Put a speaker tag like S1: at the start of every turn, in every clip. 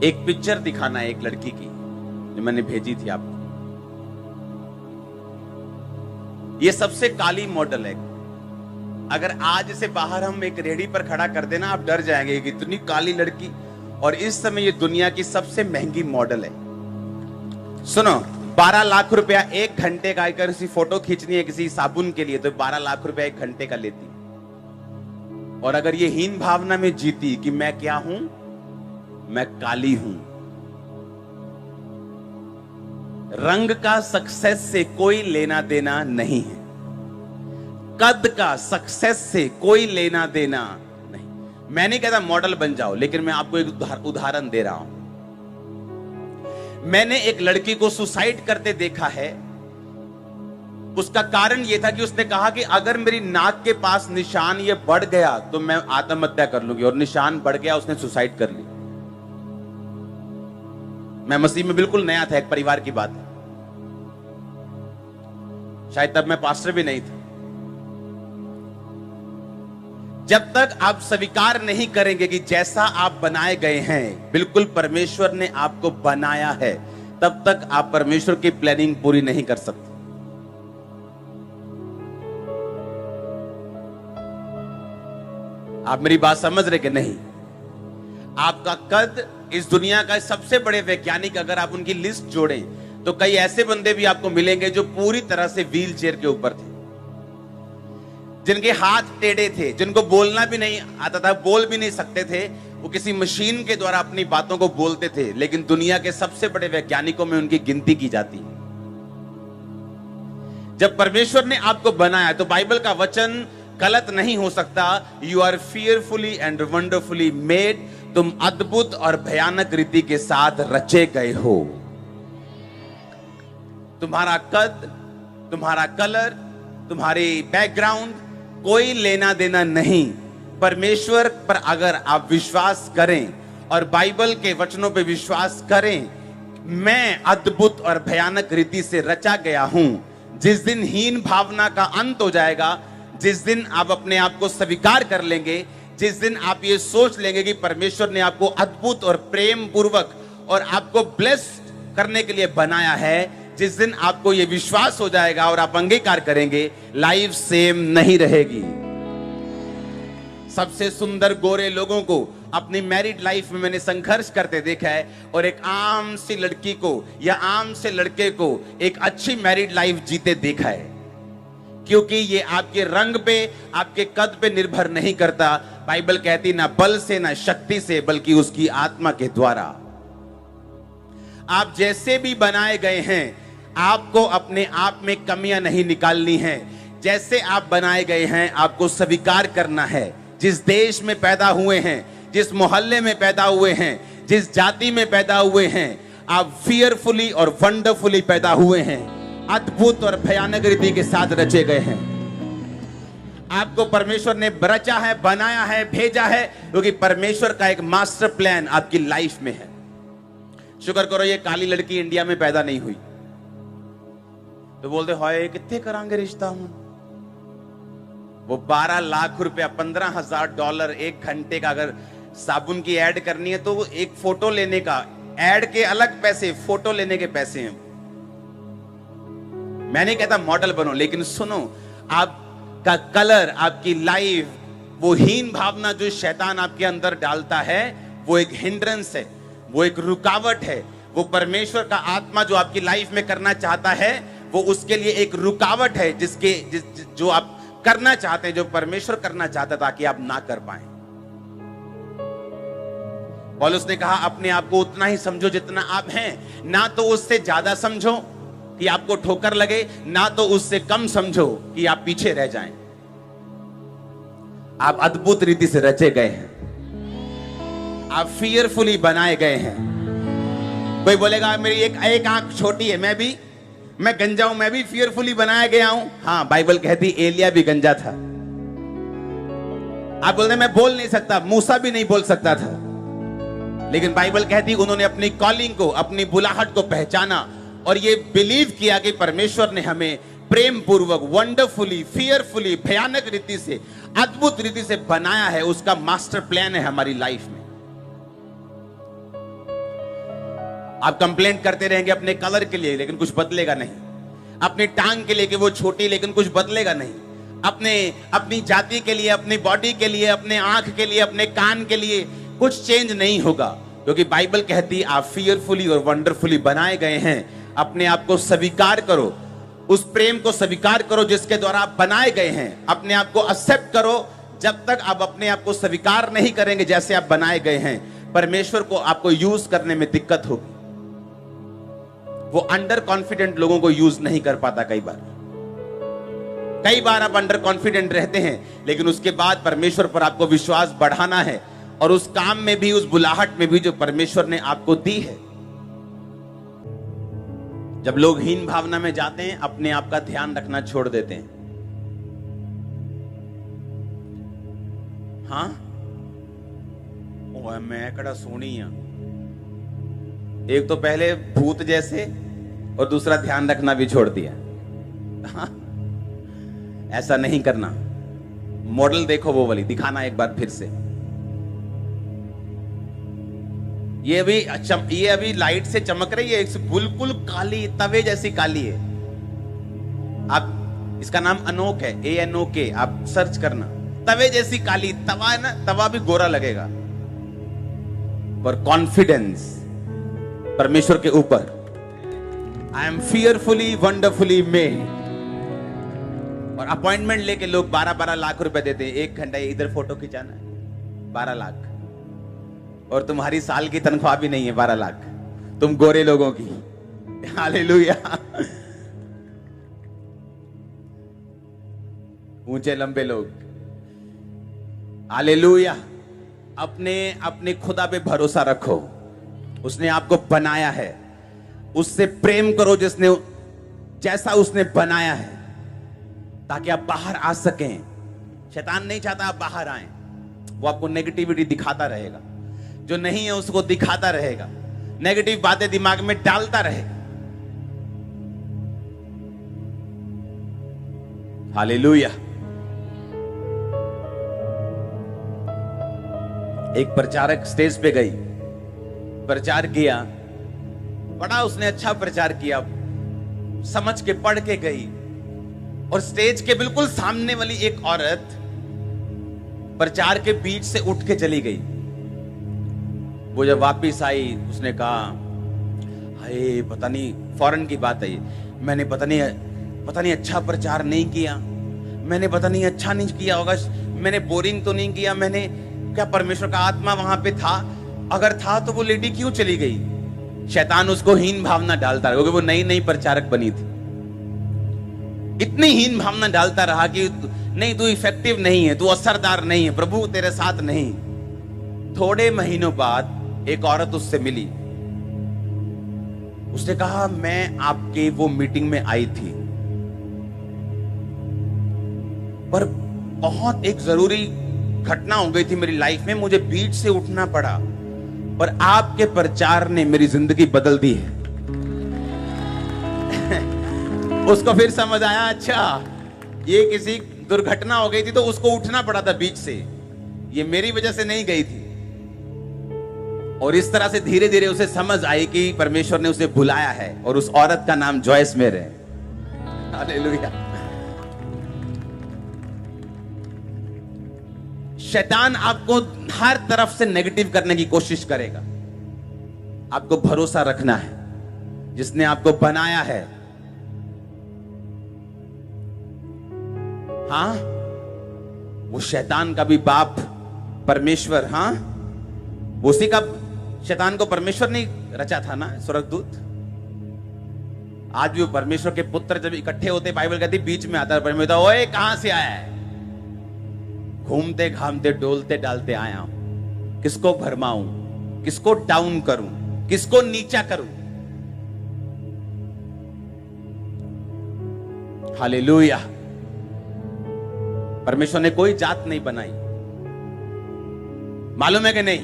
S1: एक पिक्चर दिखाना है एक लड़की की जो मैंने भेजी थी आपको। ये सबसे काली मॉडल है। अगर आज इसे बाहर हम एक रेडी पर खड़ा कर देना आप डर जाएंगे कि इतनी काली लड़की। और इस समय ये दुनिया की सबसे महंगी मॉडल है। सुनो, 12 लाख रुपया एक घंटे का। अगर किसी फोटो खींचनी है किसी साबुन के लिए तो 12 लाख रुपया एक घंटे का लेती। और अगर ये हीन भावना में जीती कि मैं क्या हूं, मैं काली हूं। रंग का सक्सेस से कोई लेना देना नहीं है। कद का सक्सेस से कोई लेना देना नहीं। मैं नहीं कहता मॉडल बन जाओ, लेकिन मैं आपको एक उदाहरण दे रहा हूं। मैंने एक लड़की को सुसाइड करते देखा है। उसका कारण यह था कि उसने कहा कि अगर मेरी नाक के पास निशान ये बढ़ गया तो मैं आत्महत्या कर लूंगी। और निशान बढ़ गया, उसने सुसाइड कर ली। मैं मसीह में बिल्कुल नया था, एक परिवार की बात है। शायद तब मैं पास्टर भी नहीं था। जब तक आप स्वीकार नहीं करेंगे कि जैसा आप बनाए गए हैं बिल्कुल परमेश्वर ने आपको बनाया है, तब तक आप परमेश्वर की प्लानिंग पूरी नहीं कर सकते। आप मेरी बात समझ रहे कि नहीं? आपका कद, इस दुनिया का सबसे बड़े वैज्ञानिक अगर आप उनकी लिस्ट जोड़ें तो कई ऐसे बंदे भी आपको मिलेंगे जो पूरी तरह से व्हील चेयर के ऊपर थे, जिनके हाथ टेढ़े थे, जिनको बोलना भी नहीं आता था, बोल भी नहीं सकते थे। वो किसी मशीन के द्वारा अपनी बातों को बोलते थे, लेकिन दुनिया के सबसे बड़े वैज्ञानिकों में उनकी गिनती की जाती है। जब परमेश्वर ने आपको बनाया तो बाइबल का वचन गलत नहीं हो सकता। You are fearfully and wonderfully made. तुम अद्भुत और भयानक रीति के साथ रचे गए हो। तुम्हारा कद, तुम्हारा कलर, तुम्हारी बैकग्राउंड कोई लेना देना नहीं। परमेश्वर पर अगर आप विश्वास करें और बाइबल के वचनों पे विश्वास करें, मैं अद्भुत और भयानक रीति से रचा गया हूं। जिस दिन हीन भावना का अंत हो जाएगा, जिस दिन आप अपने आप को स्वीकार कर लेंगे, जिस दिन आप ये सोच लेंगे कि परमेश्वर ने आपको अद्भुत और प्रेम पूर्वक और आपको ब्लेस करने के लिए बनाया है, जिस दिन आपको ये विश्वास हो जाएगा और आप अंगीकार करेंगे, लाइफ सेम नहीं रहेगी। सबसे सुंदर गोरे लोगों को अपनी मैरिड लाइफ में मैंने संघर्ष करते देखा है, और एक आम सी लड़की को या आम से लड़के को एक अच्छी मैरिड लाइफ जीते देखा है। क्योंकि ये आपके रंग पे, आपके कद पे निर्भर नहीं करता। बाइबल कहती ना बल से ना शक्ति से, बल्कि उसकी आत्मा के द्वारा। आप जैसे भी बनाए गए हैं, आपको अपने आप में कमियां नहीं निकालनी है। जैसे आप बनाए गए हैं आपको स्वीकार करना है। जिस देश में पैदा हुए हैं, जिस मोहल्ले में पैदा हुए हैं, जिस जाति में पैदा हुए हैं, आप फियरफुली और वंडरफुली पैदा हुए हैं। अद्भुत और भयानक रीति के साथ रचे गए हैं। आपको परमेश्वर ने रचा है, बनाया है, भेजा है, क्योंकि परमेश्वर का एक मास्टर प्लान आपकी लाइफ में है। शुक्र करो ये काली लड़की इंडिया में पैदा नहीं हुई तो बोलते हाय कितने करांगे रिश्ता हूं। वो 12 लाख रुपया, $15,000 एक घंटे का। अगर साबुन की ऐड करनी है तो वो एक फोटो लेने का, ऐड के अलग पैसे, फोटो लेने के पैसे हैं। मैं नहीं कहता मॉडल बनो, लेकिन सुनो, आपका कलर, आपकी लाइफ, वो हीन भावना जो शैतान आपके अंदर डालता है, वो एक हिंड्रेंस है, वो एक रुकावट है। वो परमेश्वर का आत्मा जो आपकी लाइफ में करना चाहता है, वो उसके लिए एक रुकावट है, जो आप करना चाहते हैं, जो परमेश्वर करना चाहता, ताकि आप ना कर पाए। पौलुस ने कहा अपने आप को उतना ही समझो जितना आप हैं, ना तो उससे ज्यादा समझो कि आपको ठोकर लगे, ना तो उससे कम समझो कि आप पीछे रह जाएं। आप अद्भुत रीति से रचे गए हैं। आप फियरफुली बनाए गए हैं। कोई बोलेगा मेरी एक आंख छोटी है, मैं गंजा हूं, मैं भी फियरफुली बनाया गया हूं। हाँ, बाइबल कहती एलिया भी गंजा था। आप बोलते मैं बोल नहीं सकता, मूसा भी नहीं बोल सकता था, लेकिन बाइबल कहती उन्होंने अपनी कॉलिंग को, अपनी बुलाहट को पहचाना और ये बिलीव किया कि परमेश्वर ने हमें प्रेम पूर्वक, वंडरफुली, फियरफुली, भयानक रीति से, अद्भुत रीति से बनाया है। उसका मास्टर प्लान है हमारी लाइफ में। आप कंप्लेंट करते रहेंगे अपने कलर के लिए, लेकिन कुछ बदलेगा नहीं। अपनी टांग के लिए कि वो छोटी, लेकिन कुछ बदलेगा नहीं। अपनी जाति के लिए, अपनी बॉडी के लिए, अपने आंख के लिए, अपने कान के लिए कुछ चेंज नहीं होगा, क्योंकि बाइबल कहती है आप फियरफुली और वंडरफुली बनाए गए हैं। अपने आप को स्वीकार करो, उस प्रेम को स्वीकार करो जिसके द्वारा आप बनाए गए हैं। अपने आप को एक्सेप्ट करो। जब तक आप अपने आप को स्वीकार नहीं करेंगे जैसे आप बनाए गए हैं, परमेश्वर को आपको यूज करने में दिक्कत होगी। वो अंडर कॉन्फिडेंट लोगों को यूज नहीं कर पाता। कई बार आप अंडर कॉन्फिडेंट रहते हैं, लेकिन उसके बाद परमेश्वर पर आपको विश्वास बढ़ाना है, और उस काम में भी, उस बुलाहट में भी जो परमेश्वर ने आपको दी है। जब लोग हीन भावना में जाते हैं, अपने आप का ध्यान रखना छोड़ देते हैं। हाँ, ओए मैं कड़ा सोनी है। एक तो पहले भूत जैसे, और दूसरा ध्यान रखना भी छोड़ दिया। हाँ, ऐसा नहीं करना। मॉडल देखो वो वाली, दिखाना एक बार फिर से। ये अभी लाइट से चमक रही है, बिल्कुल काली, तवे जैसी काली है। आप, इसका नाम अनोक है, ANOK, आप सर्च करना। तवे जैसी काली, तवा है ना, तवा भी गोरा लगेगा। पर कॉन्फिडेंस परमेश्वर के ऊपर, I am fearfully wonderfully made. और अपॉइंटमेंट लेके लोग 12-12 लाख रुपए देते हैं। 1 घंटा इधर फोटो खिंचाना है, 12 लाख। और तुम्हारी साल की तनख्वाह भी नहीं है 12 लाख, तुम गोरे लोगों की। हालेलुया। ऊंचे लंबे लोग, हालेलुया। अपने खुदा पे भरोसा रखो। उसने आपको बनाया है, उससे प्रेम करो जैसा उसने बनाया है, ताकि आप बाहर आ सकें। शैतान नहीं चाहता आप बाहर आए। वो आपको नेगेटिविटी दिखाता रहेगा, जो नहीं है उसको दिखाता रहेगा, नेगेटिव बातें दिमाग में डालता रहेगा। हालेलुया। एक प्रचारक स्टेज पे गई, प्रचार किया, बड़ा उसने अच्छा प्रचार किया, समझ के पढ़ के गई, और स्टेज के बिल्कुल सामने वाली एक औरत प्रचार के बीच से उठ के चली गई। वो जब वापिस आई, उसने कहा, हाय पता नहीं, फौरन की बात है, मैंने पता नहीं अच्छा प्रचार नहीं किया, मैंने पता नहीं अच्छा नहीं किया होगा, मैंने बोरिंग तो नहीं किया, मैंने क्या परमेश्वर का आत्मा वहां पे था? अगर था तो वो लेडी क्यों चली गई? शैतान उसको हीन भावना डालता रहा, क्योंकि वो नई प्रचारक बनी थी। इतनी हीन भावना डालता रहा कि नहीं, तू इफेक्टिव नहीं है, तू असरदार नहीं है, प्रभु तेरे साथ नहीं। थोड़े महीनों बाद एक औरत उससे मिली। उसने कहा, मैं आपके वो मीटिंग में आई थी, पर बहुत एक जरूरी घटना हो गई थी मेरी लाइफ में, मुझे बीच से उठना पड़ा, पर आपके प्रचार ने मेरी जिंदगी बदल दी है। उसको फिर समझ आया, अच्छा ये किसी दुर्घटना हो गई थी तो उसको उठना पड़ा था बीच से, ये मेरी वजह से नहीं गई थी। और इस तरह से धीरे धीरे उसे समझ आई कि परमेश्वर ने उसे बुलाया है, और उस औरत का नाम जॉयस मेयर है। हालेलुया। शैतान आपको हर तरफ से नेगेटिव करने की कोशिश करेगा। आपको भरोसा रखना है जिसने आपको बनाया है। हाँ, वो शैतान का भी बाप परमेश्वर, हाँ, उसी का, शैतान को परमेश्वर ने रचा था ना, स्वर्गदूत। आज भी वो परमेश्वर के पुत्र जब इकट्ठे होते, बाइबल कहती बीच में आता है परमेश्वर, ओए कहां से आया है? घूमते घामते डोलते डालते आया हूं, किसको भरमाऊं, किसको डाउन करूं, किसको नीचा करूं। हालेलुया। परमेश्वर ने कोई जात नहीं बनाई, मालूम है कि नहीं?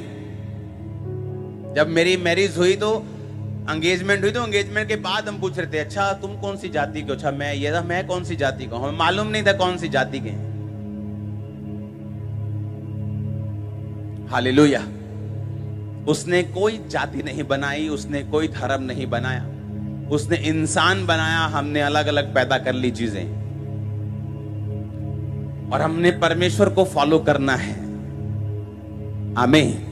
S1: जब मेरी मैरिज हुई तो एंगेजमेंट हुई, तो एंगेजमेंट के बाद हम पूछ रहे थे, अच्छा तुम कौन सी जाति के? अच्छा मैं ये था, मैं कौन सी जाति का? हमें मालूम नहीं था कौन सी जाति के हैं। हालेलुया। उसने कोई जाति नहीं बनाई, उसने कोई धर्म नहीं बनाया, उसने इंसान बनाया। हमने अलग अलग पैदा कर ली चीजें और हमने परमेश्वर को फॉलो करना है। आमीन।